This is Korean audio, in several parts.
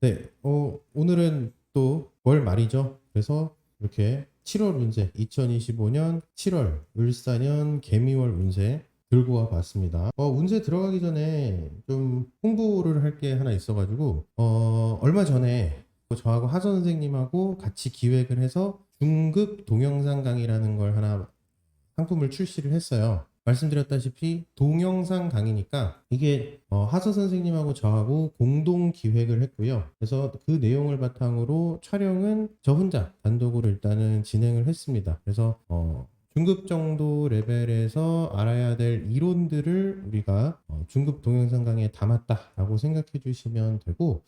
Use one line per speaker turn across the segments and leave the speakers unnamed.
네, 오늘은 또 월 말이죠. 그래서 이렇게 7월 운세, 2025년 7월 을사년 개미월 운세 들고 와 봤습니다. 운세 들어가기 전에 좀 홍보를 할 게 하나 있어가지고, 얼마 전에 저하고 하선 선생님하고 같이 기획을 해서 중급 동영상 강의라는 걸 하나 상품을 출시를 했어요. 말씀드렸다시피 동영상 강의니까 이게 하서 선생님하고 저하고 공동 기획을 했고요. 그래서 그 내용을 바탕으로 촬영은 저 혼자 단독으로 일단은 진행을 했습니다. 그래서 중급 정도 레벨에서 알아야 될 이론들을 우리가 중급 동영상 강의에 담았다라고 생각해 주시면 되고,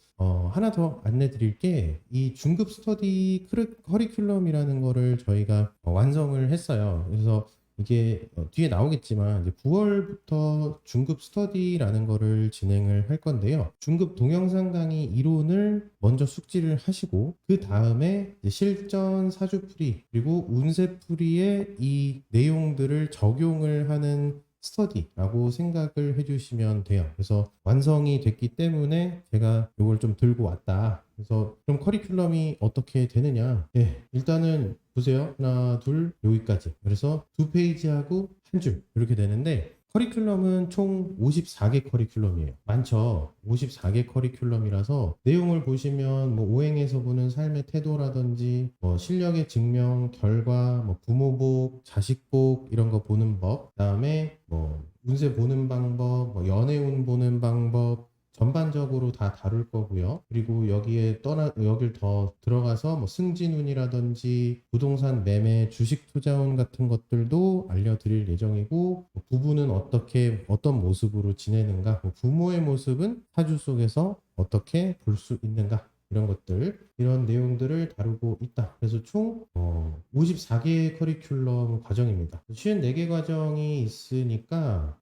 하나 더 안내 드릴 게 이 중급 스터디 커리큘럼이라는 거를 저희가 완성을 했어요. 그래서 이게 뒤에 나오겠지만 이제 9월부터 중급 스터디라는 거를 진행을 할 건데요. 중급 동영상 강의 이론을 먼저 숙지를 하시고 그 다음에 실전 사주풀이 그리고 운세풀이에 이 내용들을 적용을 하는 스터디라고 생각을 해주시면 돼요. 그래서 완성이 됐기 때문에 제가 이걸 좀 들고 왔다. 그래서 그럼 커리큘럼이 어떻게 되느냐? 예, 일단은 보세요. 하나, 둘, 여기까지. 그래서 두 페이지하고 한 줄 이렇게 되는데 커리큘럼은 총 54개 커리큘럼이에요. 많죠? 54개 커리큘럼이라서 내용을 보시면 뭐 오행에서 보는 삶의 태도라든지 뭐 실력의 증명, 결과, 뭐 부모복, 자식복 이런 거 보는 법, 그다음에 뭐 운세 보는 방법, 뭐 연애운 보는 방법 전반적으로 다 다룰 거고요. 그리고 여길 더 들어가서 뭐 승진운이라든지 부동산 매매, 주식 투자운 같은 것들도 알려드릴 예정이고, 뭐 부부는 어떤 모습으로 지내는가, 뭐 부모의 모습은 사주 속에서 어떻게 볼 수 있는가, 이런 내용들을 다루고 있다. 그래서 총 54개의 커리큘럼 과정입니다. 54개 과정이 있으니까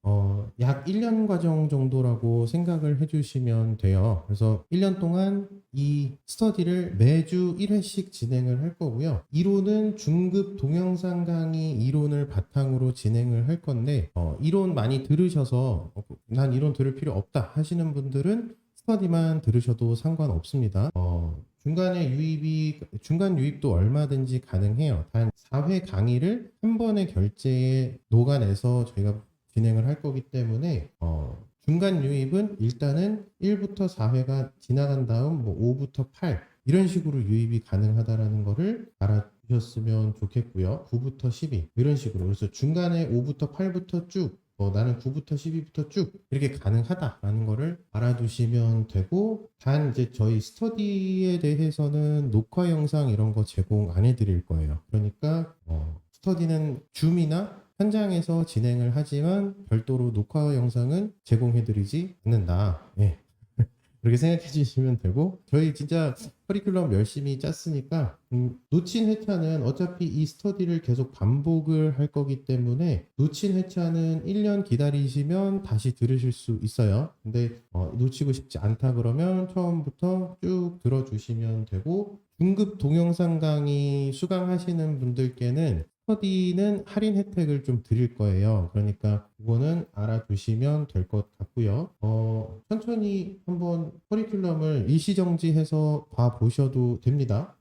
약 1년 과정 정도라고 생각을 해주시면 돼요. 그래서 1년 동안 이 스터디를 매주 1회씩 진행을 할 거고요. 이론은 중급 동영상 강의 이론을 바탕으로 진행을 할 건데, 이론 많이 들으셔서 난 이론 들을 필요 없다 하시는 분들은 스터디만 들으셔도 상관없습니다. 중간 유입도 얼마든지 가능해요. 단 4회 강의를 한 번의 결제에 녹아내서 저희가 진행을 할 거기 때문에, 중간 유입은 일단은 1부터 4회가 지나간 다음 뭐 5부터 8 이런 식으로 유입이 가능하다라는 거를 알아주셨으면 좋겠고요. 9부터 12 이런 식으로. 그래서 중간에 5부터 8부터 쭉 나는 9부터 12부터 쭉 이렇게 가능하다라는 거를 알아두시면 되고, 단 이제 저희 스터디에 대해서는 녹화 영상 이런 거 제공 안 해드릴 거예요. 그러니까 스터디는 줌이나 현장에서 진행을 하지만 별도로 녹화 영상은 제공해드리지 않는다. 예. 그렇게 생각해 주시면 되고, 저희 진짜 커리큘럼 열심히 짰으니까 놓친 회차는 어차피 이 스터디를 계속 반복을 할 거기 때문에 놓친 회차는 1년 기다리시면 다시 들으실 수 있어요. 근데 놓치고 싶지 않다 그러면 처음부터 쭉 들어주시면 되고, 중급 동영상 강의 수강하시는 분들께는 스터디는 할인 혜택을 좀 드릴 거예요. 그러니까 그거는 알아두시면 될 것 같고요. 천천히 한번 커리큘럼을 일시정지해서 봐보셔도 됩니다.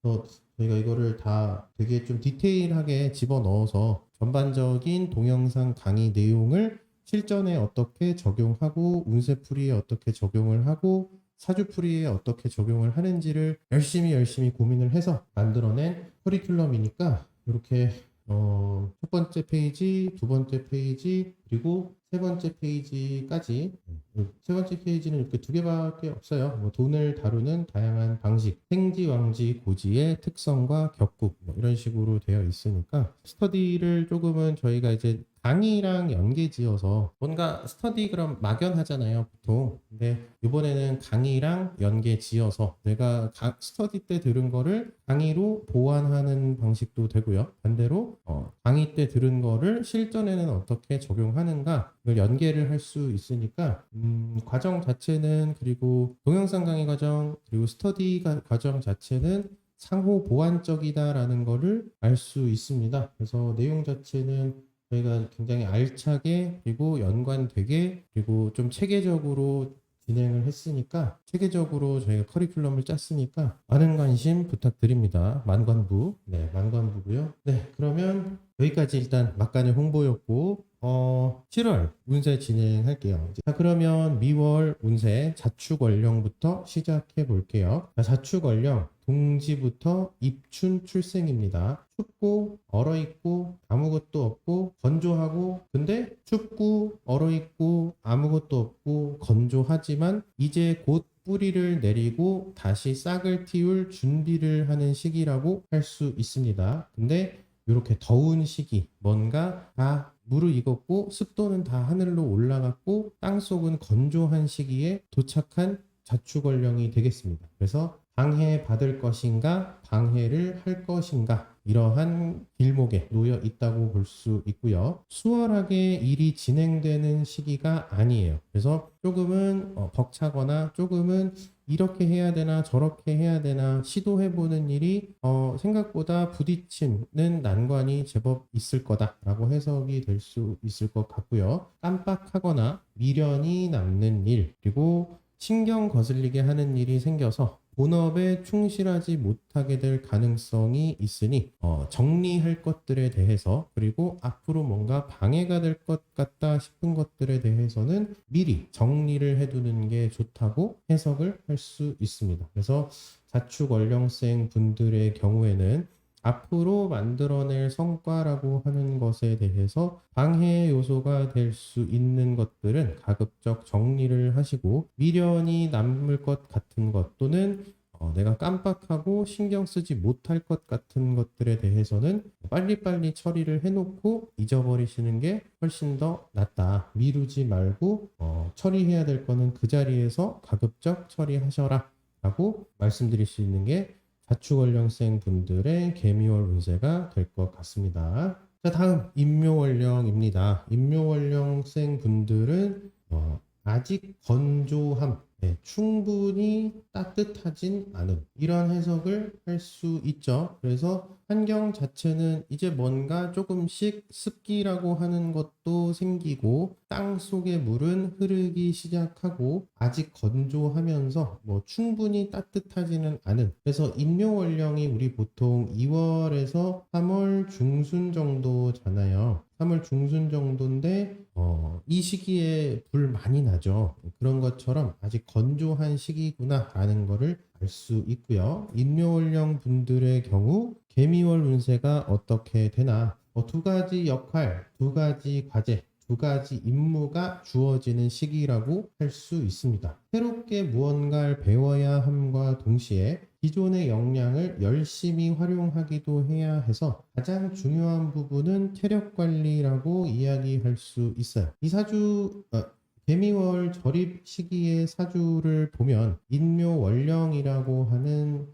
저희가 이거를 다 되게 좀 디테일하게 집어넣어서 전반적인 동영상 강의 내용을 실전에 어떻게 적용하고 운세풀이에 어떻게 적용을 하고 사주풀이에 어떻게 적용을 하는지를 열심히 고민을 해서 만들어낸 커리큘럼이니까 이렇게 첫 번째 페이지, 두 번째 페이지, 그리고 세 번째 페이지까지. 세 번째 페이지는 이렇게 두 개밖에 없어요. 뭐 돈을 다루는 다양한 방식, 생지, 왕지, 고지의 특성과 격국, 뭐 이런 식으로 되어 있으니까 스터디를 조금은 저희가 이제 강의랑 연계지어서 뭔가 스터디 그럼 막연하잖아요, 보통. 근데 이번에는 강의랑 연계지어서 내가 스터디 때 들은 거를 강의로 보완하는 방식도 되고요. 반대로 강의 때 들은 거를 실전에는 어떻게 적용하는가 를 연계를 할 수 있으니까 과정 자체는, 그리고 동영상 강의 과정 그리고 스터디 과정 자체는 상호 보완적이다라는 거를 알 수 있습니다. 그래서 내용 자체는 저희가 굉장히 알차게 그리고 연관되게 그리고 좀 체계적으로 진행을 했으니까 체계적으로 저희가 커리큘럼을 짰으니까 많은 관심 부탁드립니다. 만관부. 네, 만관부고요. 네, 그러면 여기까지 일단 막간의 홍보였고 7월 운세 진행할게요. 자, 그러면 미월 운세 자축월령부터 시작해 볼게요. 자, 자축월령 동지부터 입춘 출생입니다. 춥고 얼어있고 아무것도 없고 건조하고, 근데 춥고 얼어있고 아무것도 없고 건조하지만 이제 곧 뿌리를 내리고 다시 싹을 틔울 준비를 하는 시기라고 할 수 있습니다. 근데 이렇게 더운 시기, 뭔가 다 무르익었고 습도는 다 하늘로 올라갔고 땅속은 건조한 시기에 도착한 자축월령이 되겠습니다. 그래서 방해받을 것인가 방해를 할 것인가, 이러한 길목에 놓여 있다고 볼 수 있고요. 수월하게 일이 진행되는 시기가 아니에요. 그래서 조금은 벅차거나 조금은 이렇게 해야 되나 저렇게 해야 되나 시도해보는 일이 생각보다 부딪히는 난관이 제법 있을 거다라고 해석이 될 수 있을 것 같고요. 깜빡하거나 미련이 남는 일, 그리고 신경 거슬리게 하는 일이 생겨서 본업에 충실하지 못하게 될 가능성이 있으니 정리할 것들에 대해서, 그리고 앞으로 뭔가 방해가 될 것 같다 싶은 것들에 대해서는 미리 정리를 해두는 게 좋다고 해석을 할 수 있습니다. 그래서 자축월령생 분들의 경우에는 앞으로 만들어낼 성과라고 하는 것에 대해서 방해 요소가 될 수 있는 것들은 가급적 정리를 하시고, 미련이 남을 것 같은 것 또는 내가 깜빡하고 신경 쓰지 못할 것 같은 것들에 대해서는 빨리빨리 처리를 해놓고 잊어버리시는 게 훨씬 더 낫다. 미루지 말고 처리해야 될 거는 그 자리에서 가급적 처리하셔라 라고 말씀드릴 수 있는 게 자축월령생 분들의 개미월 운세가 될 것 같습니다. 자, 다음 임묘월령입니다. 임묘월령생 분들은 아직 건조함, 충분히 따뜻하진 않은, 이런 해석을 할 수 있죠. 그래서 환경 자체는 이제 뭔가 조금씩 습기라고 하는 것도 생기고 땅 속의 물은 흐르기 시작하고 아직 건조하면서 충분히 따뜻하지는 않은, 그래서 임묘월령이 우리 보통 2월에서 3월 중순 정도잖아요. 3월 중순 정도인데 이 시기에 불 많이 나죠. 그런 것처럼 아직 건조한 시기구나 라는 거를 알 수 있고요. 임묘월령 분들의 경우 개미월 운세가 어떻게 되나, 두 가지 역할, 두 가지 과제, 두 가지 임무가 주어지는 시기라고 할 수 있습니다. 새롭게 무언가를 배워야 함과 동시에 기존의 역량을 열심히 활용하기도 해야 해서 가장 중요한 부분은 체력 관리라고 이야기할 수 있어요. 이 사주 개미월 절입 시기의 사주를 보면 인묘월령이라고 하는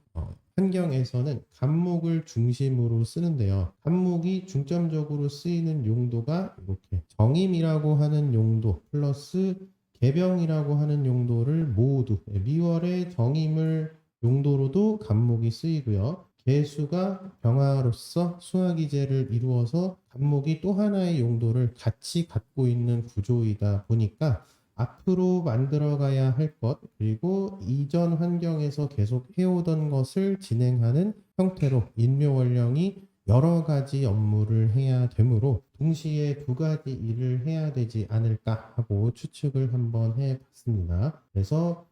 환경에서는 간목을 중심으로 쓰는데요. 간목이 중점적으로 쓰이는 용도가 이렇게 정임이라고 하는 용도 플러스 개병이라고 하는 용도를 모두, 미월의 정임을 용도로도 간목이 쓰이고요. 개수가 병화로서 수화기제를 이루어서 간목이 또 하나의 용도를 같이 갖고 있는 구조이다 보니까 앞으로 만들어가야 할 것, 그리고 이전 환경에서 계속 해오던 것을 진행하는 형태로 인묘월령이 여러 가지 업무를 해야 되므로 동시에 두 가지 일을 해야 되지 않을까 하고 추측을 한번 해봤습니다. 그래서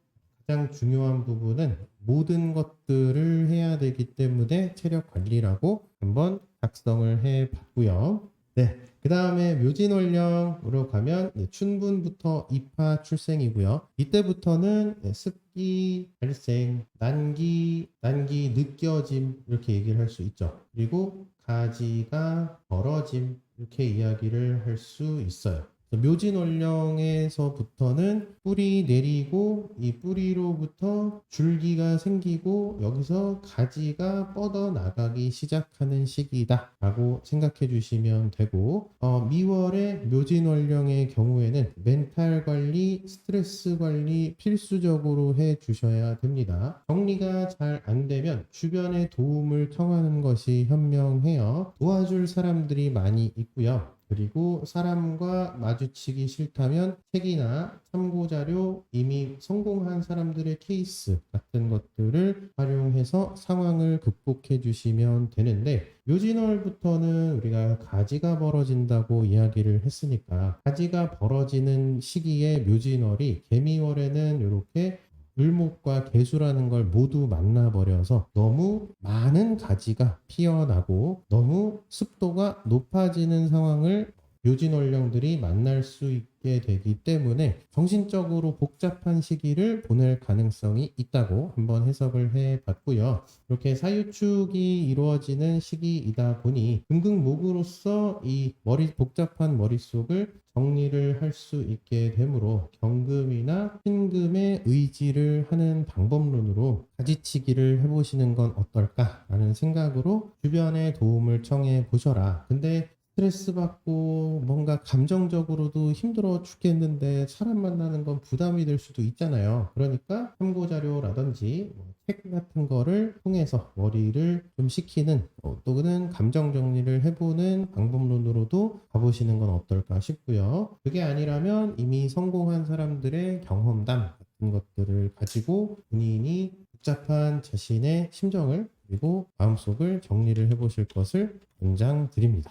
가장 중요한 부분은 모든 것들을 해야 되기 때문에 체력 관리라고 한번 작성을 해봤고요. 네, 그 다음에 묘진월령으로 가면 춘분부터 입하 출생이고요. 이때부터는 습기 발생, 난기 느껴짐 이렇게 얘기를 할 수 있죠. 그리고 가지가 벌어짐 이렇게 이야기를 할 수 있어요. 묘진월령에서부터는 뿌리 내리고 이 뿌리로부터 줄기가 생기고 여기서 가지가 뻗어나가기 시작하는 시기다 라고 생각해 주시면 되고, 미월의 묘진월령의 경우에는 멘탈 관리, 스트레스 관리 필수적으로 해 주셔야 됩니다. 정리가 잘 안 되면 주변의 도움을 청하는 것이 현명해요. 도와줄 사람들이 많이 있고요. 그리고 사람과 마주치기 싫다면 책이나 참고자료, 이미 성공한 사람들의 케이스 같은 것들을 활용해서 상황을 극복해 주시면 되는데, 묘진월부터는 우리가 가지가 벌어진다고 이야기를 했으니까 가지가 벌어지는 시기에 묘진월이 개미월에는 이렇게 을목과 개수라는 걸 모두 만나버려서 너무 많은 가지가 피어나고 너무 습도가 높아지는 상황을 묘진월령들이 만날 수 있게 되기 때문에 정신적으로 복잡한 시기를 보낼 가능성이 있다고 한번 해석을 해 봤고요. 이렇게 사유축이 이루어지는 시기이다 보니 금극목으로서 이 복잡한 머릿속을 정리를 할 수 있게 되므로 경금이나 신금의 의지를 하는 방법론으로 가지치기를 해보시는 건 어떨까라는 생각으로 주변의 도움을 청해 보셔라. 근데 스트레스 받고 뭔가 감정적으로도 힘들어 죽겠는데 사람 만나는 건 부담이 될 수도 있잖아요. 그러니까 참고자료라든지 책 같은 거를 통해서 머리를 좀 식히는 또는 감정 정리를 해보는 방법론으로도 가보시는 건 어떨까 싶고요. 그게 아니라면 이미 성공한 사람들의 경험담 같은 것들을 가지고 본인이 복잡한 자신의 심정을 그리고 마음속을 정리를 해보실 것을 권장드립니다.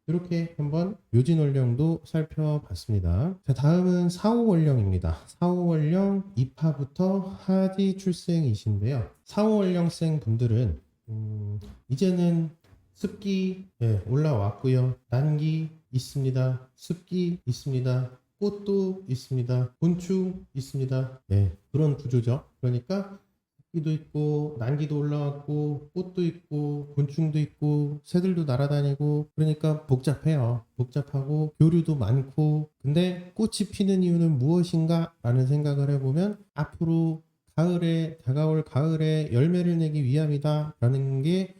이렇게 한번 묘진월령도 살펴봤습니다. 자, 다음은 사오월령입니다. 사오월령 2파부터 하지 출생이신데요. 사오월령생 분들은 이제는 습기 올라왔고요. 난기 있습니다. 습기 있습니다. 꽃도 있습니다. 곤충 있습니다. 그런 구조죠. 그러니까 습기도 있고 난기도 올라왔고 꽃도 있고 곤충도 있고 새들도 날아다니고 그러니까 복잡해요. 복잡하고 교류도 많고 근데 꽃이 피는 이유는 무엇인가 라는 생각을 해보면 앞으로 다가올 가을에 열매를 내기 위함이다 라는 게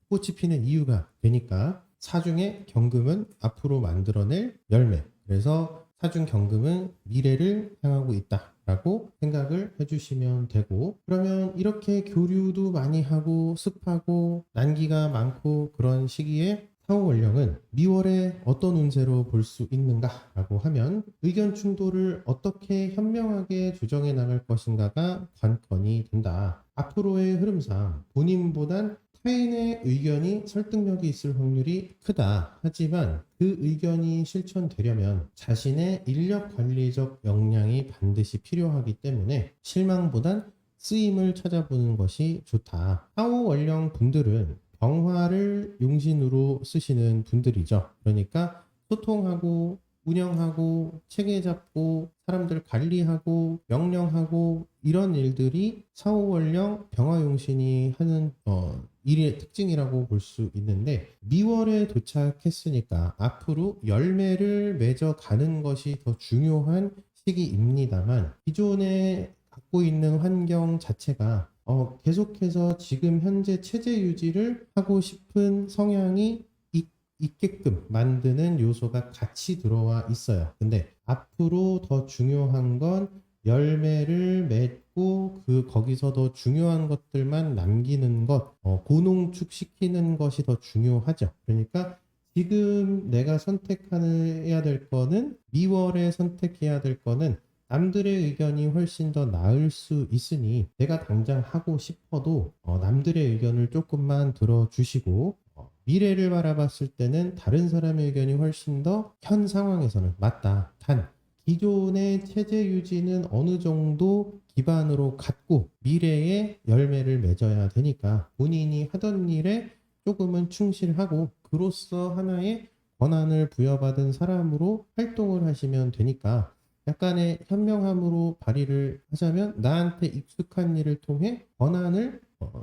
꽃이 피는 이유가 되니까 사중의 경금은 앞으로 만들어낼 열매, 그래서 사중 경금은 미래를 향하고 있다 라고 생각을 해주시면 되고, 그러면 이렇게 교류도 많이 하고 습하고 난기가 많고 그런 시기에 사오월령은 미월에 어떤 운세로 볼 수 있는가 라고 하면 의견 충돌을 어떻게 현명하게 조정해 나갈 것인가가 관건이 된다. 앞으로의 흐름상 본인보단 타인의 의견이 설득력이 있을 확률이 크다. 하지만 그 의견이 실천되려면 자신의 인력 관리적 역량이 반드시 필요하기 때문에 실망보단 쓰임을 찾아보는 것이 좋다. 사오월령 분들은 병화를 용신으로 쓰시는 분들이죠. 그러니까 소통하고 운영하고 체계 잡고 사람들 관리하고 명령하고 이런 일들이 사오월령 병화용신이 하는 일의 특징이라고 볼 수 있는데, 미월에 도착했으니까 앞으로 열매를 맺어 가는 것이 더 중요한 시기입니다만, 기존에 갖고 있는 환경 자체가 계속해서 지금 현재 체제 유지를 하고 싶은 성향이 있게끔 만드는 요소가 같이 들어와 있어요. 근데 앞으로 더 중요한 건 열매를 맺고 거기서 더 중요한 것들만 남기는 것, 고농축시키는 것이 더 중요하죠. 그러니까 지금 내가 선택해야 될 거는, 미월에 선택해야 될 거는 남들의 의견이 훨씬 더 나을 수 있으니 내가 당장 하고 싶어도 남들의 의견을 조금만 들어주시고 미래를 바라봤을 때는 다른 사람의 의견이 훨씬 더 현 상황에서는 맞다. 단 기존의 체제 유지는 어느 정도 기반으로 갖고 미래의 열매를 맺어야 되니까 본인이 하던 일에 조금은 충실하고 그로써 하나의 권한을 부여받은 사람으로 활동을 하시면 되니까 약간의 현명함으로 발휘를 하자면 나한테 익숙한 일을 통해 권한을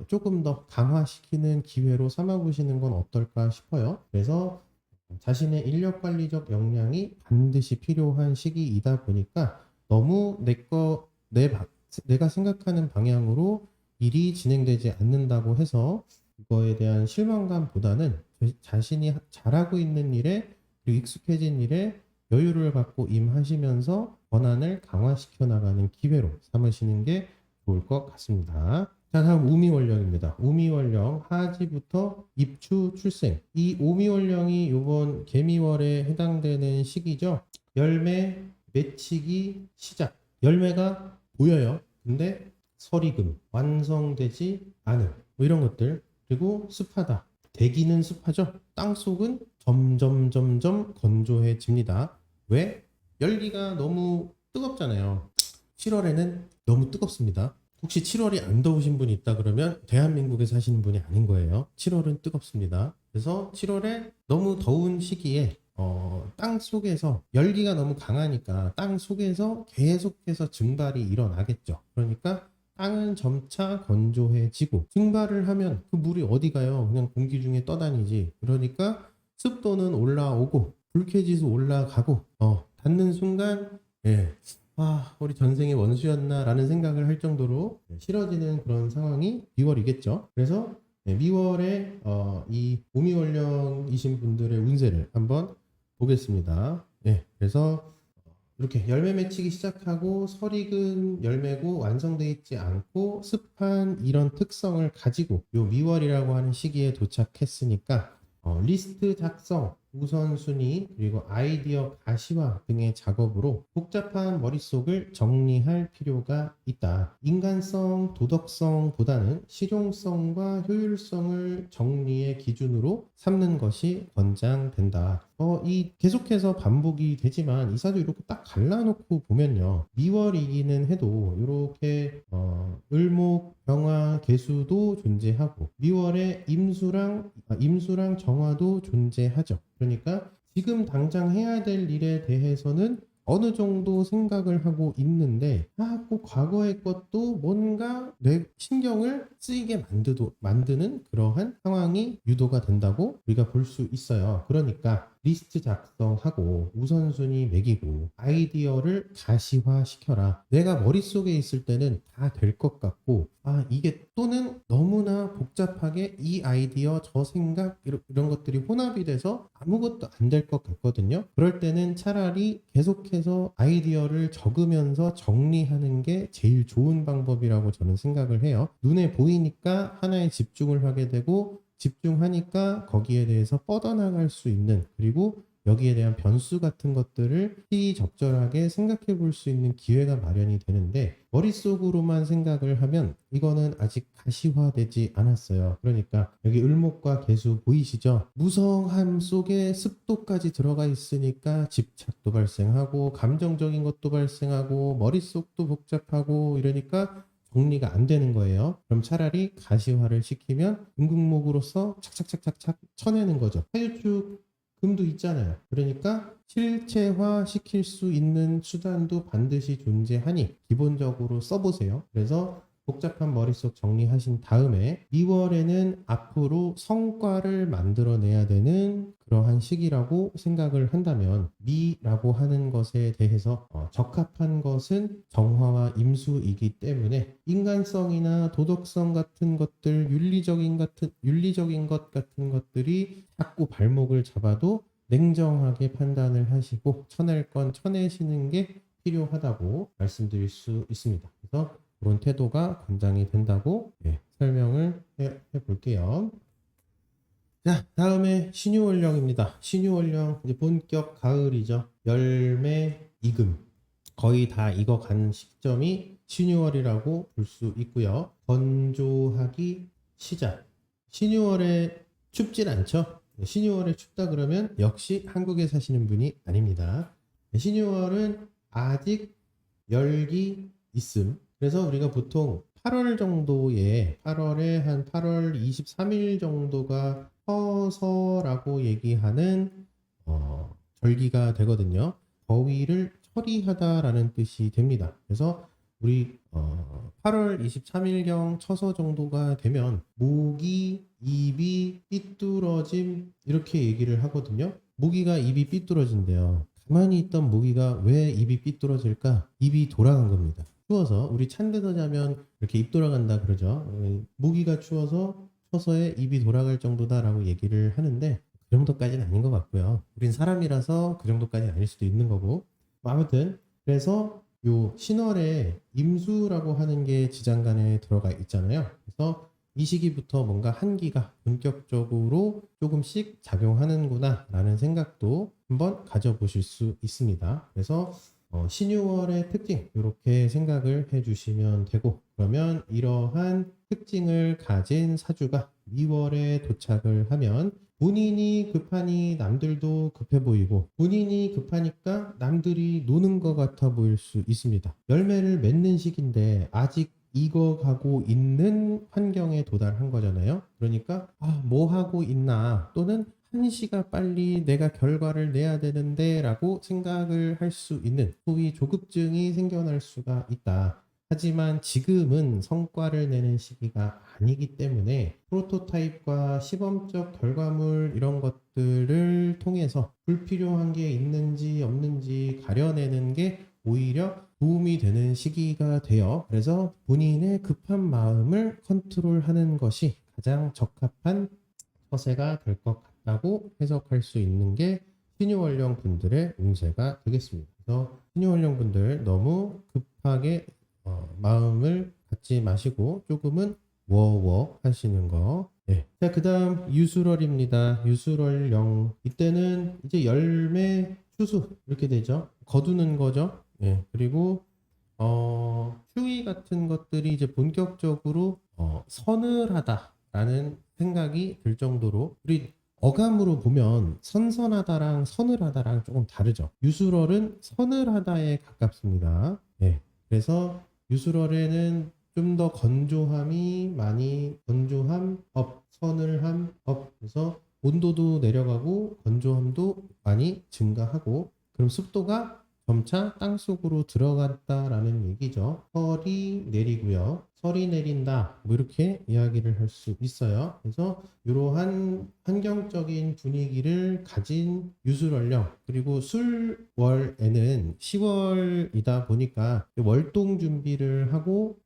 조금 더 강화시키는 기회로 삼아보시는 건 어떨까 싶어요. 그래서 자신의 인력 관리적 역량이 반드시 필요한 시기이다 보니까 너무 내가 생각하는 방향으로 일이 진행되지 않는다고 해서 그거에 대한 실망감보다는 자신이 잘하고 있는 일에 그리고 익숙해진 일에 여유를 갖고 임하시면서 권한을 강화시켜 나가는 기회로 삼으시는 게 좋을 것 같습니다. 자, 다음 우미원령입니다. 우미원령 하지부터 입추 출생. 이 우미원령이 요번 개미월에 해당되는 시기죠. 열매 맺히기 시작. 열매가 보여요. 근데 서리금 완성되지 않은 뭐 이런 것들. 그리고 습하다. 대기는 습하죠. 땅속은 점점 건조해집니다. 왜? 열기가 너무 뜨겁잖아요. 7월에는 너무 뜨겁습니다. 혹시 7월이 안 더우신 분이 있다 그러면 대한민국에 사시는 분이 아닌 거예요. 7월은 뜨겁습니다. 그래서 7월에 너무 더운 시기에 땅 속에서 열기가 너무 강하니까 땅 속에서 계속해서 증발이 일어나겠죠. 그러니까 땅은 점차 건조해지고 증발을 하면 그 물이 어디 가요? 그냥 공기 중에 떠다니지. 그러니까 습도는 올라오고 불쾌지수 올라가고 닿는 순간 예. 아, 우리 전생의 원수였나라는 생각을 할 정도로 싫어지는 그런 상황이 미월이겠죠. 그래서 미월에 이 오미월령이신 분들의 운세를 한번 보겠습니다. 그래서 이렇게 열매 맺히기 시작하고 설익은 열매고 완성되어 있지 않고 습한 이런 특성을 가지고 요 미월이라고 하는 시기에 도착했으니까 리스트 작성, 우선순위, 그리고 아이디어 가시화 등의 작업으로 복잡한 머릿속을 정리할 필요가 있다. 인간성, 도덕성보다는 실용성과 효율성을 정리의 기준으로 삼는 것이 권장된다. 이 계속해서 반복이 되지만 이사도 이렇게 딱 갈라놓고 보면요. 미월이기는 해도 이렇게 을목, 병화, 개수도 존재하고 미월에 임수랑 정화도 존재하죠. 그러니까 지금 당장 해야 될 일에 대해서는 어느 정도 생각을 하고 있는데 꼭 과거의 것도 뭔가 내 신경을 쓰이게 만드는 그러한 상황이 유도가 된다고 우리가 볼 수 있어요. 그러니까 리스트 작성하고 우선순위 매기고 아이디어를 가시화시켜라. 내가 머릿속에 있을 때는 다 될 것 같고 이게 또는 너무나 복잡하게 이 아이디어 저 생각 이런 것들이 혼합이 돼서 아무것도 안 될 것 같거든요. 그럴 때는 차라리 계속해서 아이디어를 적으면서 정리하는 게 제일 좋은 방법이라고 저는 생각을 해요. 눈에 보이니까 하나에 집중을 하게 되고 집중하니까 거기에 대해서 뻗어나갈 수 있는 그리고 여기에 대한 변수 같은 것들을 시적절하게 생각해 볼 수 있는 기회가 마련이 되는데 머릿속으로만 생각을 하면 이거는 아직 가시화되지 않았어요. 그러니까 여기 을목과 개수 보이시죠? 무성함 속에 습도까지 들어가 있으니까 집착도 발생하고 감정적인 것도 발생하고 머릿속도 복잡하고 이러니까 정리가 안 되는 거예요. 그럼 차라리 가시화를 시키면 음극목으로서 착착착착착 쳐내는 거죠. 하유축 금도 있잖아요. 그러니까 실체화 시킬 수 있는 수단도 반드시 존재하니 기본적으로 써보세요. 그래서 복잡한 머릿속 정리하신 다음에 2월에는 앞으로 성과를 만들어내야 되는 그러한 시기라고 생각을 한다면 미라고 하는 것에 대해서 적합한 것은 정화와 임수이기 때문에 인간성이나 도덕성 같은 것들, 윤리적인 것 같은 것들이 자꾸 발목을 잡아도 냉정하게 판단을 하시고 쳐낼 건 쳐내시는 게 필요하다고 말씀드릴 수 있습니다. 그래서 그런 태도가 권장이 된다고 설명을 해볼게요. 자, 다음에 신유월령입니다. 신유월령 이제 본격 가을이죠. 열매 이금 거의 다 익어간 시점이 신유월이라고 볼 수 있고요. 건조하기 시작. 신유월에 춥진 않죠. 신유월에 춥다 그러면 역시 한국에 사시는 분이 아닙니다. 신유월은 아직 열기 있음. 그래서 우리가 보통 8월 정도에 8월에 한 8월 23일 정도가 처서라고 얘기하는 절기가 되거든요. 더위를 처리하다라는 뜻이 됩니다. 그래서 우리 8월 23일경 처서 정도가 되면 모기, 입이 삐뚤어짐 이렇게 얘기를 하거든요. 모기가 입이 삐뚤어진대요. 가만히 있던 모기가 왜 입이 삐뚤어질까? 입이 돌아간 겁니다. 추워서 우리 찬 데서 자면 이렇게 입 돌아간다 그러죠. 모기가 추워서 처서에 입이 돌아갈 정도다라고 얘기를 하는데 그 정도까지는 아닌 것 같고요. 우린 사람이라서 그 정도까지는 아닐 수도 있는 거고 아무튼 그래서 요 신월에 임수라고 하는 게 지장간에 들어가 있잖아요. 그래서 이 시기부터 뭔가 한기가 본격적으로 조금씩 작용하는구나 라는 생각도 한번 가져보실 수 있습니다. 그래서 신유월의 특징 이렇게 생각을 해주시면 되고, 그러면 이러한 특징을 가진 사주가 2월에 도착을 하면 본인이 급하니 남들도 급해 보이고, 본인이 급하니까 남들이 노는 것 같아 보일 수 있습니다. 열매를 맺는 시기인데 아직 익어가고 있는 환경에 도달한 거잖아요. 그러니까 뭐 하고 있나, 또는 한시가 빨리 내가 결과를 내야 되는데 라고 생각을 할 수 있는 소위 조급증이 생겨날 수가 있다. 하지만 지금은 성과를 내는 시기가 아니기 때문에 프로토타입과 시범적 결과물 이런 것들을 통해서 불필요한 게 있는지 없는지 가려내는 게 오히려 도움이 되는 시기가 되어, 그래서 본인의 급한 마음을 컨트롤하는 것이 가장 적합한 처세가 될 것 같다고 해석할 수 있는 게 신유월령 분들의 운세가 되겠습니다. 그래서 신유월령 분들 너무 급하게 마음을 갖지 마시고 조금은 워워 하시는 거. 네. 자, 그 다음 유술월입니다. 유술월령. 이때는 이제 열매 추수 이렇게 되죠. 거두는 거죠. 네. 그리고 추위 같은 것들이 이제 본격적으로 서늘하다라는 생각이 들 정도로, 우리 어감으로 보면 선선하다랑 서늘하다랑 조금 다르죠. 유술월은 서늘하다에 가깝습니다. 네. 그래서 유술월에는 좀 더 건조함이 많이, 건조함 업, 서늘함 업, 그래서 온도도 내려가고 건조함도 많이 증가하고, 그럼 습도가 점차 땅속으로 들어갔다라는 얘기죠. 설이 내리고요. 설이 내린다. 뭐 이렇게 이야기를 할 수 있어요. 그래서 이러한 환경적인 분위기를 가진 유술월령, 그리고 술월에는 10월이다 보니까 월동 준비를 하고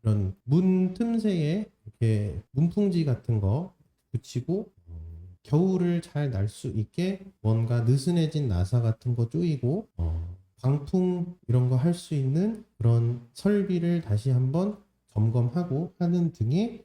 이런 문 틈새에 이렇게 문풍지 같은 거 붙이고 겨울을 잘 날 수 있게 뭔가 느슨해진 나사 같은 거 조이고 광풍 이런 거 할 수 있는 그런 설비를 다시 한번 점검하고 하는 등의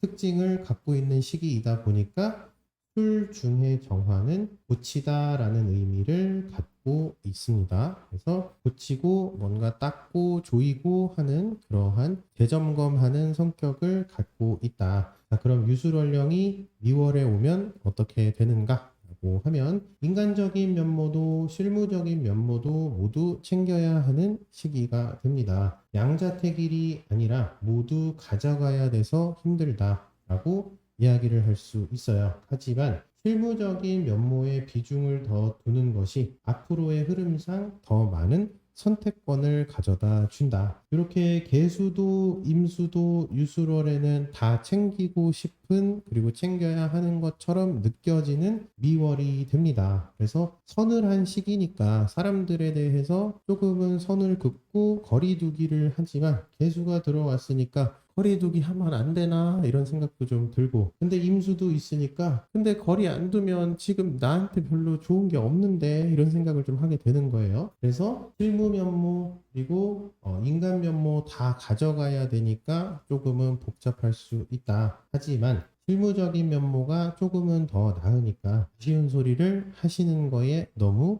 특징을 갖고 있는 시기이다 보니까 술중의 정화는 고치다라는 의미를 갖고 있습니다. 그래서 고치고 뭔가 닦고 조이고 하는 그러한 재점검하는 성격을 갖고 있다. 자, 그럼 유술월령이 2월에 오면 어떻게 되는가? 라고 하면 인간적인 면모도 실무적인 면모도 모두 챙겨야 하는 시기가 됩니다. 양자택일이 아니라 모두 가져가야 돼서 힘들다라고 이야기를 할 수 있어요. 하지만 실무적인 면모에 비중을 더 두는 것이 앞으로의 흐름상 더 많은 선택권을 가져다 준다. 이렇게 개수도 임수도 유술월에는 다 챙기고 싶은, 그리고 챙겨야 하는 것처럼 느껴지는 미월이 됩니다. 그래서 서늘한 시기니까 사람들에 대해서 조금은 선을 긋고 거리두기를 하지만, 개수가 들어왔으니까 거리두기 하면 안 되나 이런 생각도 좀 들고, 근데 임수도 있으니까 근데 거리 안 두면 지금 나한테 별로 좋은 게 없는데 이런 생각을 좀 하게 되는 거예요. 그래서 실무 면모 그리고 인간 면모 다 가져가야 되니까 조금은 복잡할 수 있다. 하지만 실무적인 면모가 조금은 더 나으니까 쉬운 소리를 하시는 거에 너무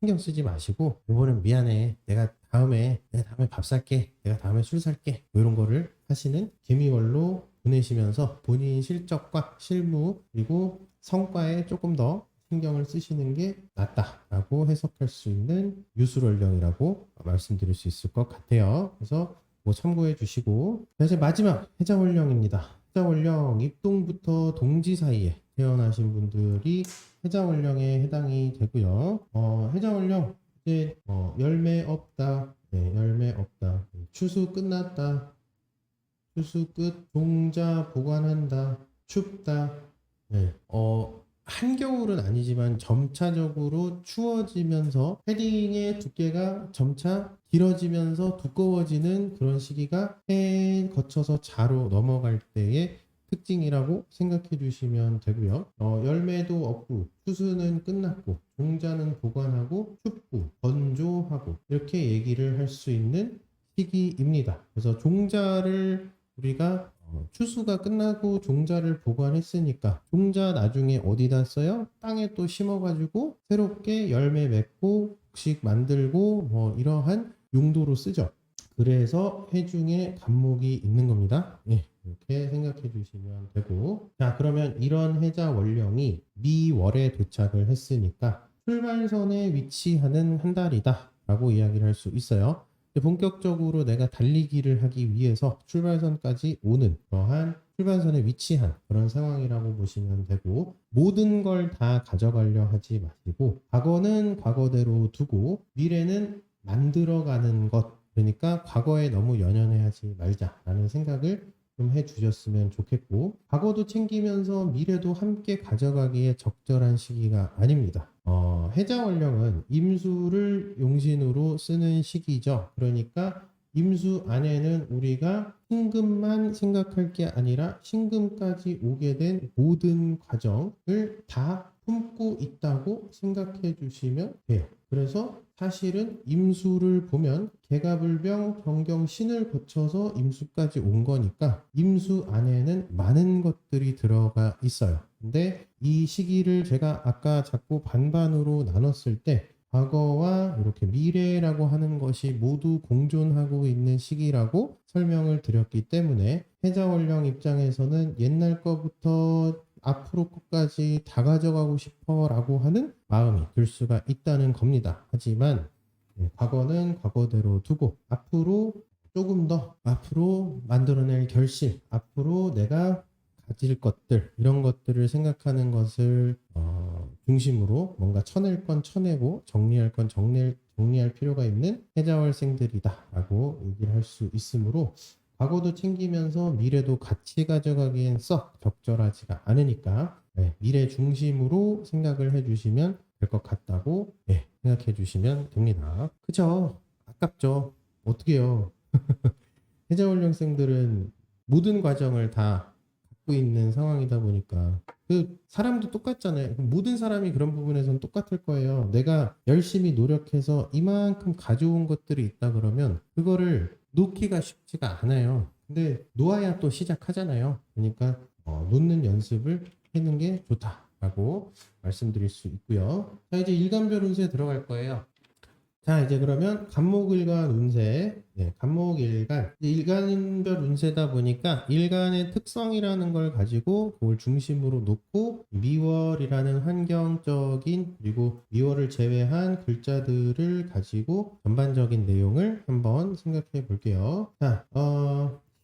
신경 쓰지 마시고, 이번엔 미안해, 내가 다음에 밥 살게, 내가 다음에 술 살게, 뭐 이런 거를 하시는 개미월로 보내시면서 본인 실적과 실무 그리고 성과에 조금 더 신경을 쓰시는 게 낫다라고 해석할 수 있는 유술월령이라고 말씀드릴 수 있을 것 같아요. 그래서 뭐 참고해 주시고, 이제 마지막 해자월령입니다. 해자월령 입동부터 동지 사이에 태어나신 분들이 해자월령에 해당이 되고요. 해자월령 이제 열매 없다, 네, 열매 없다, 추수 끝났다, 추수 끝, 종자 보관한다, 춥다. 네. 한겨울은 아니지만 점차적으로 추워지면서 패딩의 두께가 점차 길어지면서 두꺼워지는 그런 시기가 해 거쳐서 자로 넘어갈 때의 특징이라고 생각해 주시면 되고요. 열매도 없고 추수는 끝났고 종자는 보관하고 춥고 건조하고 이렇게 얘기를 할 수 있는 시기입니다. 그래서 종자를 우리가 추수가 끝나고 종자를 보관했으니까 종자 나중에 어디다 써요? 땅에 또 심어가지고 새롭게 열매 맺고 곡식 만들고 뭐 이러한 용도로 쓰죠. 그래서 해중에 간목이 있는 겁니다. 예, 이렇게 생각해 주시면 되고, 자, 그러면 이런 해자 원령이 미월에 도착을 했으니까 출발선에 위치하는 한 달이다 라고 이야기를 할 수 있어요. 본격적으로 내가 달리기를 하기 위해서 출발선까지 오는 그러한 출발선에 위치한 그런 상황이라고 보시면 되고, 모든 걸 다 가져가려 하지 마시고 과거는 과거대로 두고 미래는 만들어가는 것, 그러니까 과거에 너무 연연해하지 말자라는 생각을 좀 해주셨으면 좋겠고, 과거도 챙기면서 미래도 함께 가져가기에 적절한 시기가 아닙니다. 해자원령은 임수를 용신으로 쓰는 시기죠. 그러니까 임수 안에는 우리가 신금만 생각할 게 아니라 신금까지 오게 된 모든 과정을 다 품고 있다고 생각해 주시면 돼요. 그래서 사실은 임수를 보면 개가불병 병경신을 거쳐서 임수까지 온 거니까 임수 안에는 많은 것들이 들어가 있어요. 근데 이 시기를 제가 아까 자꾸 반반으로 나눴을 때 과거와 이렇게 미래라고 하는 것이 모두 공존하고 있는 시기라고 설명을 드렸기 때문에 해자원령 입장에서는 옛날 거부터 앞으로 것까지 다 가져가고 싶어 라고 하는 마음이 들 수가 있다는 겁니다. 하지만 과거는 과거대로 두고 앞으로 조금 더 앞으로 만들어낼 결실, 앞으로 내가 가질 것들, 이런 것들을 생각하는 것을 중심으로 뭔가 쳐낼 건 쳐내고 정리할 건 정리할 필요가 있는 해자월생들이다 라고 얘기를 할 수 있으므로, 과거도 챙기면서 미래도 같이 가져가기엔 썩 적절하지가 않으니까 미래 중심으로 생각을 해주시면 될 것 같다고 생각해 주시면 됩니다. 그죠? 아깝죠? 어떡해요. 해자원령생들은 모든 과정을 다 갖고 있는 상황이다 보니까 그 사람도 똑같잖아요. 모든 사람이 그런 부분에서는 똑같을 거예요. 내가 열심히 노력해서 이만큼 가져온 것들이 있다 그러면 그거를 놓기가 쉽지가 않아요. 근데 놓아야 또 시작하잖아요. 그러니까 놓는 연습을 해는 게 좋다라고 말씀드릴 수 있고요. 자, 이제 일간별 운세 들어갈 거예요. 자, 이제 그러면 간목일간 운세, 간목일간, 일간별 운세다 보니까 일간의 특성이라는 걸 가지고 그걸 중심으로 놓고 미월이라는 환경적인, 그리고 미월을 제외한 글자들을 가지고 전반적인 내용을 한번 생각해 볼게요. 자,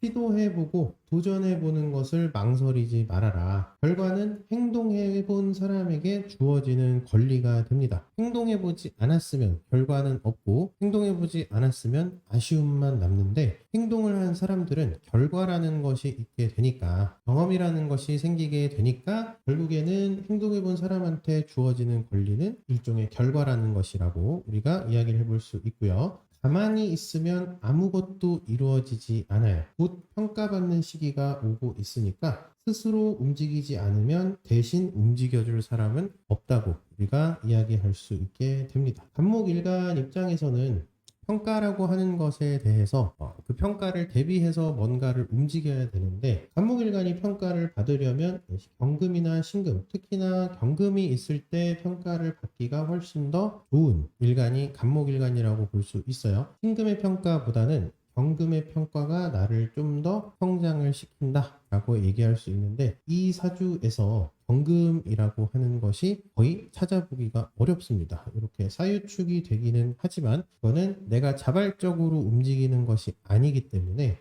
시도해보고 도전해보는 것을 망설이지 말아라. 결과는 행동해본 사람에게 주어지는 권리가 됩니다. 행동해보지 않았으면 결과는 없고 행동해보지 않았으면 아쉬움만 남는데, 행동을 한 사람들은 결과라는 것이 있게 되니까, 경험이라는 것이 생기게 되니까 결국에는 행동해본 사람한테 주어지는 권리는 일종의 결과라는 것이라고 우리가 이야기를 해볼 수 있고요. 가만히 있으면 아무것도 이루어지지 않아요. 곧 평가받는 시기가 오고 있으니까 스스로 움직이지 않으면 대신 움직여줄 사람은 없다고 우리가 이야기할 수 있게 됩니다. 간목일간 입장에서는 평가라고 하는 것에 대해서 그 평가를 대비해서 뭔가를 움직여야 되는데, 간목일간이 평가를 받으려면 경금이나 신금, 특히나 경금이 있을 때 평가를 받기가 훨씬 더 좋은 일간이 간목일간이라고 볼 수 있어요. 신금의 평가보다는 경금의 평가가 나를 좀 더 성장을 시킨다 라고 얘기할 수 있는데, 이 사주에서 경금이라고 하는 것이 거의 찾아보기가 어렵습니다. 이렇게 사유축이 되기는 하지만 그거는 내가 자발적으로 움직이는 것이 아니기 때문에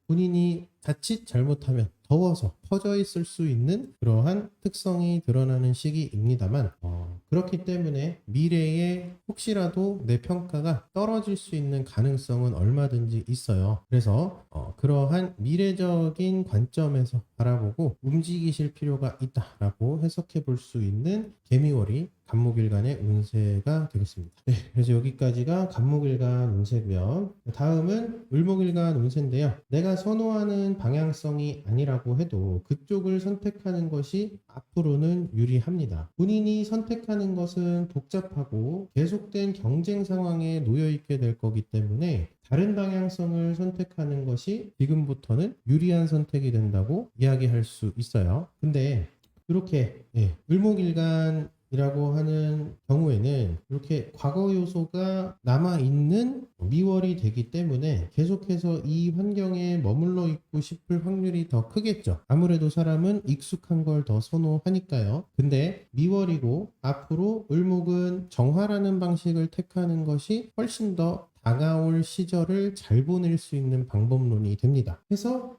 본인이 자칫 잘못하면 더워서 퍼져 있을 수 있는 그러한 특성이 드러나는 시기입니다만, 그렇기 때문에 미래에 혹시라도 내 평가가 떨어질 수 있는 가능성은 얼마든지 있어요. 그래서 그러한 미래적인 관점에서 바라보고 움직이실 필요가 있다라고 해석해 볼 수 있는 개미월이 간목일간의 운세가 되겠습니다. 네, 그래서 여기까지가 간목일간 운세고요. 다음은 을목일간 운세인데요. 내가 선호하는 방향성이 아니라고 해도 그쪽을 선택하는 것이 앞으로는 유리합니다. 본인이 선택하는 것은 복잡하고 계속된 경쟁 상황에 놓여 있게 될 거기 때문에 다른 방향성을 선택하는 것이 지금부터는 유리한 선택이 된다고 이야기할 수 있어요. 근데 이렇게 을목일간이라고 하는 경우에는 이렇게 과거 요소가 남아있는 미월이 되기 때문에 계속해서 이 환경에 머물러 있고 싶을 확률이 더 크겠죠. 아무래도 사람은 익숙한 걸 더 선호하니까요. 근데 미월이고 앞으로 을목은 정화라는 방식을 택하는 것이 훨씬 더 다가올 시절을 잘 보낼 수 있는 방법론이 됩니다. 그래서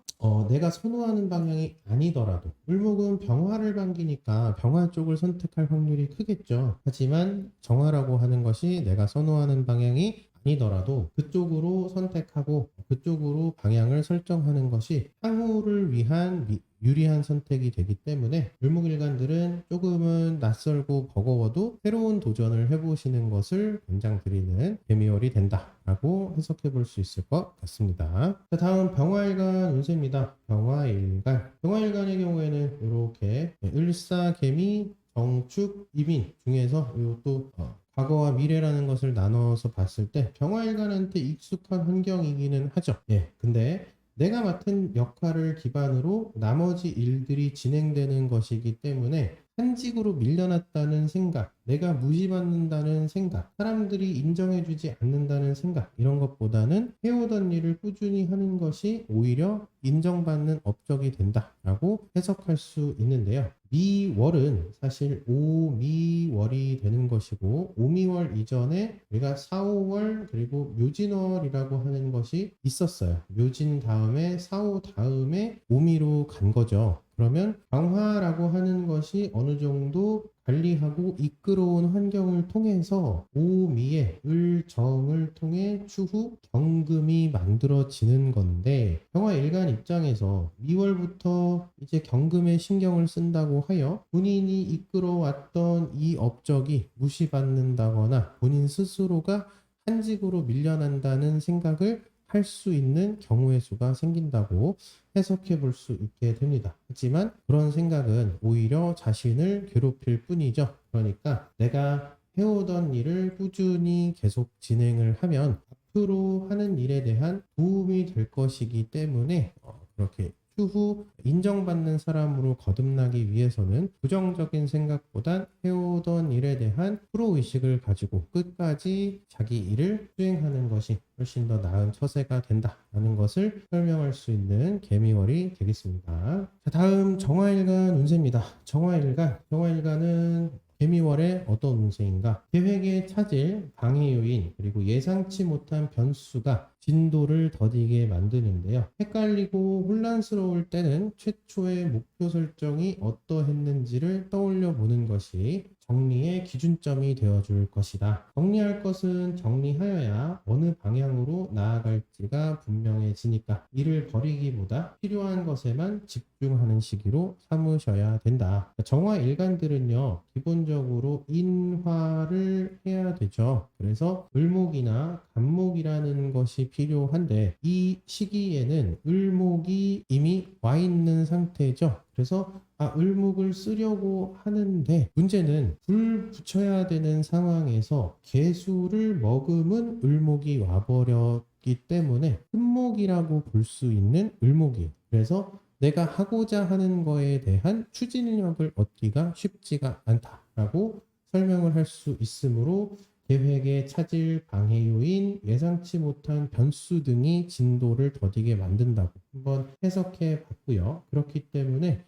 내가 선호하는 방향이 아니더라도 을목은 병화를 반기니까 병화 쪽을 선택할 확률이 크겠죠. 하지만 정화라고 하는 것이 내가 선호하는 방향이 아니더라도 그쪽으로 선택하고 그쪽으로 방향을 설정하는 것이 향후를 위한 유리한 선택이 되기 때문에 을목일간들은 조금은 낯설고 버거워도 새로운 도전을 해보시는 것을 권장드리는 개미월이 된다라고 해석해 볼 수 있을 것 같습니다. 자, 다음 병화일간 운세입니다. 병화일간의 경우에는 이렇게 을사, 개미, 정축, 이민 중에서 또 과거와 미래라는 것을 나눠서 봤을 때 병화일간한테 익숙한 환경이기는 하죠. 근데 내가 맡은 역할을 기반으로 나머지 일들이 진행되는 것이기 때문에 한직으로 밀려났다는 생각, 내가 무시받는다는 생각, 사람들이 인정해주지 않는다는 생각, 이런 것보다는 해오던 일을 꾸준히 하는 것이 오히려 인정받는 업적이 된다라고 해석할 수 있는데요. 미월은 사실 오미월이 되는 것이고, 오미월 이전에 우리가 사오월 그리고 묘진월이라고 하는 것이 있었어요. 묘진 다음에 사오 다음에 오미로 간 거죠. 그러면 병화라고 하는 것이 어느 정도 관리하고 이끌어온 환경을 통해서 오미의 을정을 통해 추후 경금이 만들어지는 건데, 병화일간 입장에서 미월부터 이제 경금에 신경을 쓴다고 하여 본인이 이끌어왔던 이 업적이 무시받는다거나 본인 스스로가 한직으로 밀려난다는 생각을 할 수 있는 경우의 수가 생긴다고 해석해 볼 수 있게 됩니다. 하지만 그런 생각은 오히려 자신을 괴롭힐 뿐이죠. 그러니까 내가 해오던 일을 꾸준히 계속 진행을 하면 앞으로 하는 일에 대한 도움이 될 것이기 때문에 그렇게 추후 인정받는 사람으로 거듭나기 위해서는 부정적인 생각보단 해오던 일에 대한 프로의식을 가지고 끝까지 자기 일을 수행하는 것이 훨씬 더 나은 처세가 된다라는 것을 설명할 수 있는 개미월이 되겠습니다. 자, 다음 정화일간 운세입니다. 정화일간은 개미월의 어떤 운세인가? 계획에 차질, 방해 요인, 그리고 예상치 못한 변수가 진도를 더디게 만드는데요. 헷갈리고 혼란스러울 때는 최초의 목표 설정이 어떠했는지를 떠올려 보는 것이 정리의 기준점이 되어줄 것이다. 정리할 것은 정리하여야 어느 방향으로 나아갈지가 분명해지니까 이를 버리기보다 필요한 것에만 집중하는 시기로 삼으셔야 된다. 정화 일간들은요, 기본적으로 인화를 해야 되죠. 그래서 을목이나 간목이라는 것이 필요한데 이 시기에는 을목이 이미 와 있는 상태죠. 그래서 을목을 쓰려고 하는데 문제는 불 붙여야 되는 상황에서 개수를 머금은 을목이 와버렸기 때문에 흠목이라고 볼 수 있는 을목이에요. 그래서 내가 하고자 하는 거에 대한 추진력을 얻기가 쉽지가 않다라고 설명을 할 수 있으므로 계획의 차질, 방해 요인, 예상치 못한 변수 등이 진도를 더디게 만든다고 한번 해석해 봤고요. 그렇기 때문에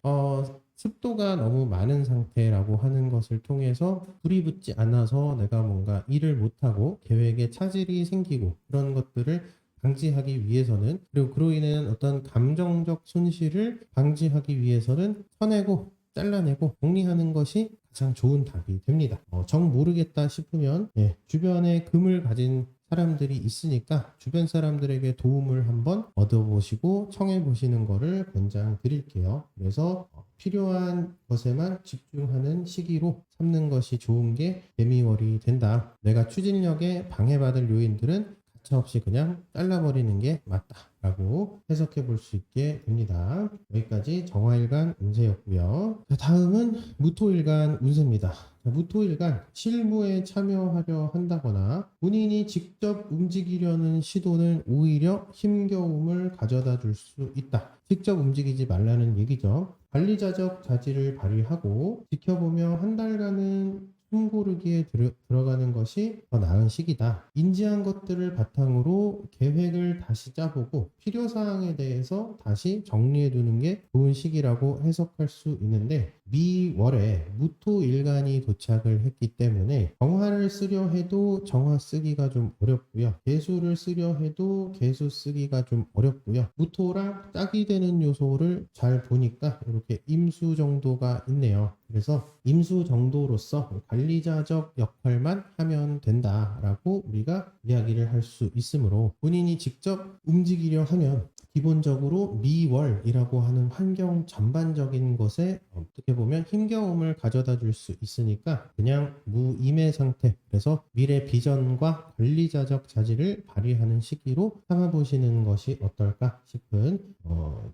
습도가 너무 많은 상태라고 하는 것을 통해서 불이 붙지 않아서 내가 뭔가 일을 못하고 계획에 차질이 생기고 그런 것들을 방지하기 위해서는, 그리고 그로 인한 어떤 감정적 손실을 방지하기 위해서는 쳐내고 잘라내고 정리하는 것이 가장 좋은 답이 됩니다. 정 모르겠다 싶으면 주변에 금을 가진 사람들이 있으니까 주변 사람들에게 도움을 한번 얻어보시고 청해 보시는 거를 권장드릴게요. 그래서 필요한 것에만 집중하는 시기로 삼는 것이 좋은 게 개미월이 된다. 내가 추진력에 방해받을 요인들은 가차없이 그냥 잘라버리는 게 맞다라고 해석해 볼 수 있게 됩니다. 여기까지 정화일간 운세였고요. 다음은 무토일간 운세입니다. 무토일간 실무에 참여하려 한다거나 본인이 직접 움직이려는 시도는 오히려 힘겨움을 가져다 줄 수 있다. 직접 움직이지 말라는 얘기죠. 관리자적 자질을 발휘하고 지켜보며 한 달간은 숨고르기에 들어가는 것이 더 나은 시기다. 인지한 것들을 바탕으로 계획을 다시 짜보고 필요사항에 대해서 다시 정리해두는 게 좋은 시기라고 해석할 수 있는데, 미월에 무토일간이 도착을 했기 때문에 정화를 쓰려 해도 정화 쓰기가 좀 어렵고요. 계수를 쓰려 해도 계수 쓰기가 좀 어렵고요. 무토랑 짝이 되는 요소를 잘 보니까 이렇게 임수 정도가 있네요. 그래서 임수 정도로서 관리자적 역할만 하면 된다라고 우리가 이야기를 할 수 있으므로, 본인이 직접 움직이려 하면 기본적으로 미월이라고 하는 환경 전반적인 것에 어떻게 보면 힘겨움을 가져다 줄 수 있으니까 그냥 무임의 상태, 그래서 미래 비전과 관리자적 자질을 발휘하는 시기로 삼아보시는 것이 어떨까 싶은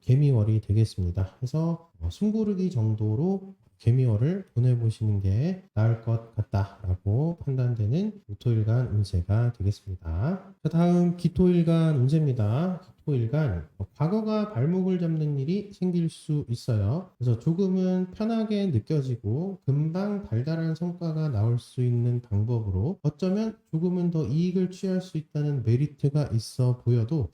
개미월이 되겠습니다. 그래서 숨고르기 정도로 개미월을 보내보시는 게 나을 것 같다라고 판단되는 무토일간 운세가 되겠습니다. 자, 다음 기토일간 운세입니다. 기토일간, 과거가 발목을 잡는 일이 생길 수 있어요. 그래서 조금은 편하게 느껴지고 금방 달달한 성과가 나올 수 있는 방법으로 어쩌면 조금은 더 이익을 취할 수 있다는 메리트가 있어 보여도,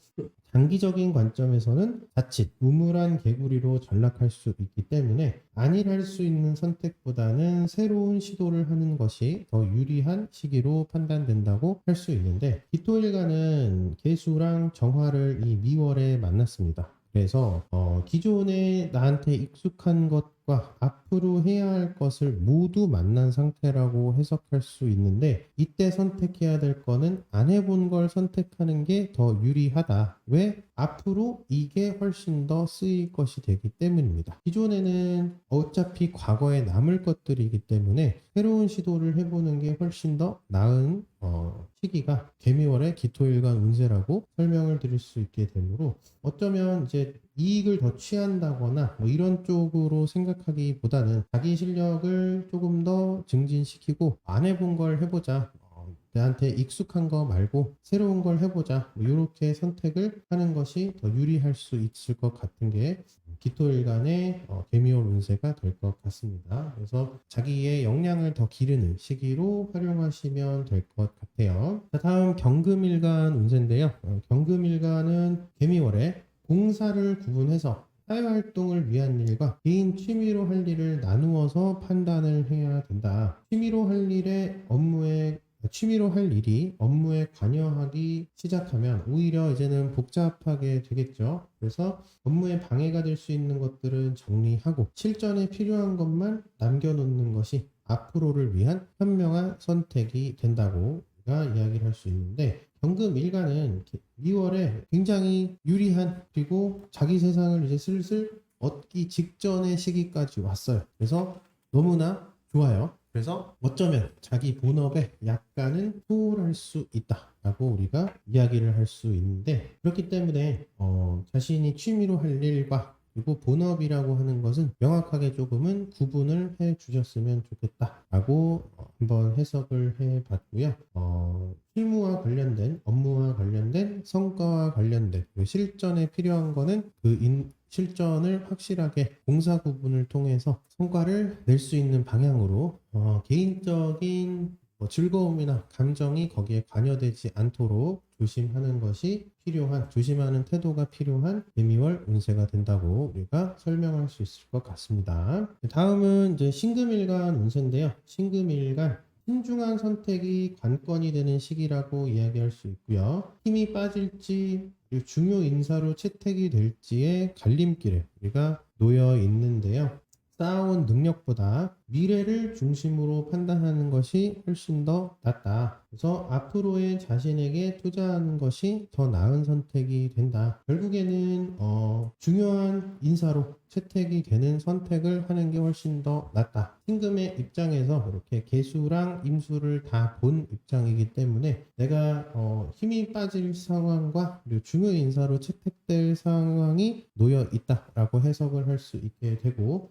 장기적인 관점에서는 자칫 우물한 개구리로 전락할 수 있기 때문에 안일할 수 있는 선택보다는 새로운 시도를 하는 것이 더 유리한 시기로 판단된다고 할 수 있는데, 기토일간은 계수랑 정화를 이 미월에 만났습니다. 그래서 기존에 나한테 익숙한 것과 앞으로 해야 할 것을 모두 만난 상태라고 해석할 수 있는데, 이때 선택해야 될 거는 안 해본 걸 선택하는 게 더 유리하다. 왜? 앞으로 이게 훨씬 더 쓰일 것이 되기 때문입니다. 기존에는 어차피 과거에 남을 것들이기 때문에 새로운 시도를 해보는 게 훨씬 더 나은 시기가 개미월의 기토일간 운세라고 설명을 드릴 수 있게 되므로, 어쩌면 이제 이익을 더 취한다거나 뭐 이런 쪽으로 생각하기보다는 자기 실력을 조금 더 증진시키고 안 해본 걸 해보자, 나한테 익숙한 거 말고 새로운 걸 해보자, 뭐 이렇게 선택을 하는 것이 더 유리할 수 있을 것 같은 게 기토일간의 개미월 운세가 될 것 같습니다. 그래서 자기의 역량을 더 기르는 시기로 활용하시면 될 것 같아요. 자, 다음 경금일간 운세인데요. 경금일간은 개미월에 공사를 구분해서 사회활동을 위한 일과 개인 취미로 할 일을 나누어서 판단을 해야 된다. 취미로 할 일이 업무에 관여하기 시작하면 오히려 이제는 복잡하게 되겠죠. 그래서 업무에 방해가 될 수 있는 것들은 정리하고 실전에 필요한 것만 남겨놓는 것이 앞으로를 위한 현명한 선택이 된다고 우리가 이야기를 할 수 있는데, 경금 일간은 2월에 굉장히 유리한, 그리고 자기 세상을 이제 슬슬 얻기 직전의 시기까지 왔어요. 그래서 너무나 좋아요. 그래서 어쩌면 자기 본업에 약간은 소홀할 수 있다라고 우리가 이야기를 할 수 있는데, 그렇기 때문에 자신이 취미로 할 일과 그리고 본업이라고 하는 것은 명확하게 조금은 구분을 해 주셨으면 좋겠다라고 한번 해석을 해 봤고요. 실무와 관련된, 업무와 관련된, 성과와 관련된, 그리고 실전에 필요한 거는 실전을 확실하게 공사 구분을 통해서 성과를 낼 수 있는 방향으로 개인적인 즐거움이나 감정이 거기에 관여되지 않도록 조심하는 것이 필요한, 조심하는 태도가 필요한 개미월 운세가 된다고 우리가 설명할 수 있을 것 같습니다. 다음은 이제 신금일간 운세인데요. 신금일간, 신중한 선택이 관건이 되는 시기라고 이야기할 수 있고요. 힘이 빠질지 중요 인사로 채택이 될지의 갈림길에 우리가 놓여 있는데요. 쌓아온 능력보다 미래를 중심으로 판단하는 것이 훨씬 더 낫다. 그래서 앞으로의 자신에게 투자하는 것이 더 나은 선택이 된다. 결국에는 중요한 인사로 채택이 되는 선택을 하는 게 훨씬 더 낫다. 임금의 입장에서 이렇게 계수랑 임수를 다 본 입장이기 때문에 내가 힘이 빠질 상황과 그리고 중요 인사로 채택될 상황이 놓여 있다라고 해석을 할 수 있게 되고,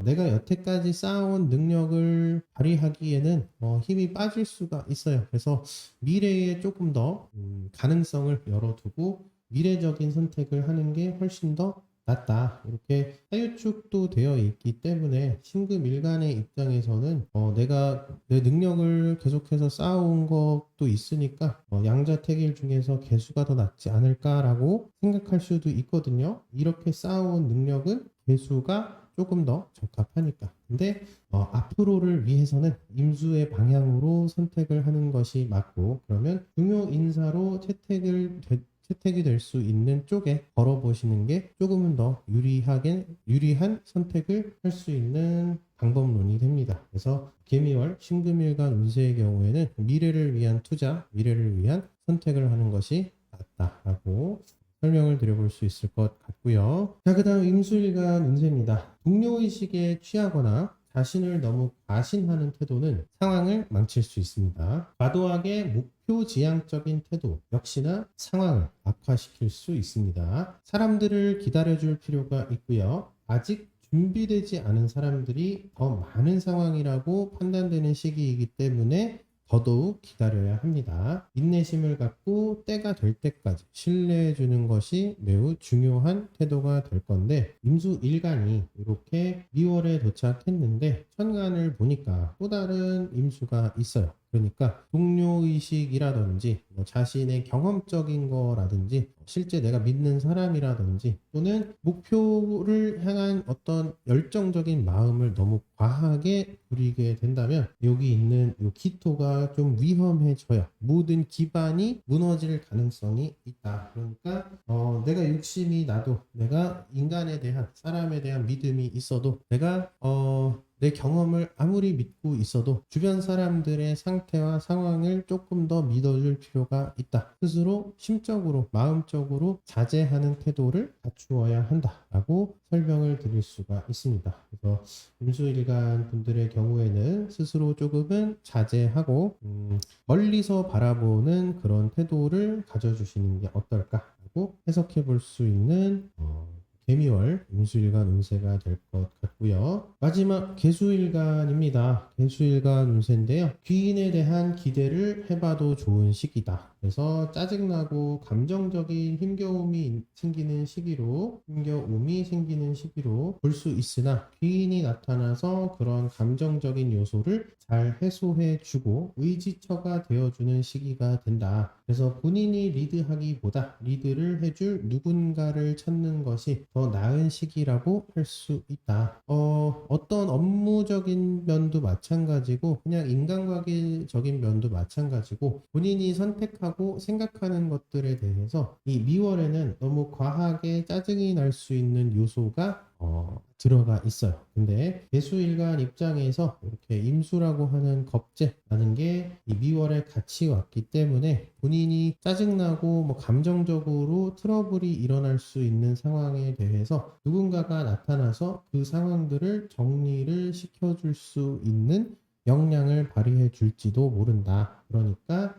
내가 여태까지 쌓아온 능력을 발휘하기에는 힘이 빠질 수가 있어요. 그래서 미래에 조금 더 가능성을 열어두고 미래적인 선택을 하는 게 훨씬 더 낫다. 이렇게 사유축도 되어 있기 때문에 신금일간의 입장에서는 내가 내 능력을 계속해서 쌓아온 것도 있으니까 양자택일 중에서 개수가 더 낫지 않을까라고 생각할 수도 있거든요. 이렇게 쌓아온 능력은 개수가 조금 더 적합하니까. 근데 앞으로를 위해서는 임수의 방향으로 선택을 하는 것이 맞고, 그러면 중요 인사로 채택이 될 수 있는 쪽에 걸어보시는 게 조금은 더 유리한 선택을 할 수 있는 방법론이 됩니다. 그래서 개미월 신금일간 운세의 경우에는 미래를 위한 투자, 미래를 위한 선택을 하는 것이 낫다라고 설명을 드려볼 수 있을 것 같고요. 자, 그 다음 임수일간 운세입니다. 동료의식에 취하거나 자신을 너무 과신하는 태도는 상황을 망칠 수 있습니다. 과도하게 목표지향적인 태도 역시나 상황을 악화시킬 수 있습니다. 사람들을 기다려줄 필요가 있고요. 아직 준비되지 않은 사람들이 더 많은 상황이라고 판단되는 시기이기 때문에 더더욱 기다려야 합니다. 인내심을 갖고 때가 될 때까지 신뢰해 주는 것이 매우 중요한 태도가 될 건데, 임수일간이 이렇게 2월에 도착했는데 천간을 보니까 또 다른 임수가 있어요. 그러니까 동료의식이라든지 자신의 경험적인 거라든지 실제 내가 믿는 사람이라든지 또는 목표를 향한 어떤 열정적인 마음을 너무 과하게 부리게 된다면 여기 있는 이 기토가 좀 위험해져요. 모든 기반이 무너질 가능성이 있다. 그러니까 내가 욕심이 나도, 내가 인간에 대한, 사람에 대한 믿음이 있어도, 내가 내 경험을 아무리 믿고 있어도 주변 사람들의 상태와 상황을 조금 더 믿어줄 필요가 있다. 스스로 심적으로, 마음적으로 자제하는 태도를 갖추어야 한다라고 설명을 드릴 수가 있습니다. 그래서 임수일간 분들의 경우에는 스스로 조금은 자제하고 멀리서 바라보는 그런 태도를 가져주시는 게 어떨까라고 해석해 볼 수 있는 개미월 임수일간 운세가 될 것 같고요. 마지막 개수일간입니다. 개수일간 운세인데요. 귀인에 대한 기대를 해봐도 좋은 시기다. 그래서 짜증나고 감정적인 힘겨움이 생기는 시기로 볼 수 있으나, 귀인이 나타나서 그런 감정적인 요소를 잘 해소해주고 의지처가 되어주는 시기가 된다. 그래서 본인이 리드하기보다 리드를 해줄 누군가를 찾는 것이 더 나은 시기라고 할 수 있다. 어떤 업무적인 면도 마찬가지고 그냥 인간관계적인 면도 마찬가지고 본인이 선택하고 생각하는 것들에 대해서 이 미월에는 너무 과하게 짜증이 날 수 있는 요소가 들어가 있어요. 근데 개수일간 입장에서 이렇게 임수라고 하는 겁재라는 게 이 미월에 같이 왔기 때문에 본인이 짜증나고 감정적으로 트러블이 일어날 수 있는 상황에 대해서 누군가가 나타나서 그 상황들을 정리를 시켜줄 수 있는 역량을 발휘해 줄지도 모른다. 그러니까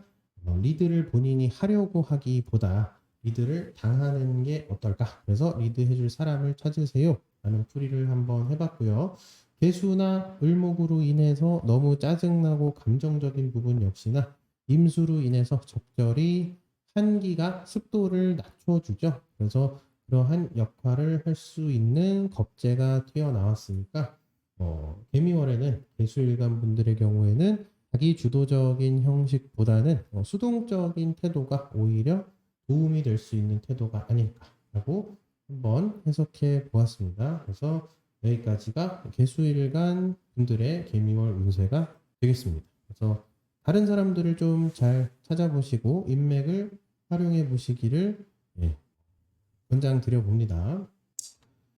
리드를 본인이 하려고 하기보다 리드를 당하는 게 어떨까? 그래서 리드해 줄 사람을 찾으세요 라는 풀이를 한번 해봤고요. 개수나 을목으로 인해서 너무 짜증나고 감정적인 부분 역시나 임수로 인해서 적절히 한기가 습도를 낮춰주죠. 그래서 그러한 역할을 할 수 있는 겁재가 튀어나왔으니까 개미월에는 개수일간 분들의 경우에는 자기 주도적인 형식보다는 수동적인 태도가 오히려 도움이 될 수 있는 태도가 아닐까라고 한번 해석해 보았습니다. 그래서 여기까지가 개수일간 분들의 개미월 운세가 되겠습니다. 그래서 다른 사람들을 좀 잘 찾아보시고 인맥을 활용해 보시기를 권장드려 봅니다.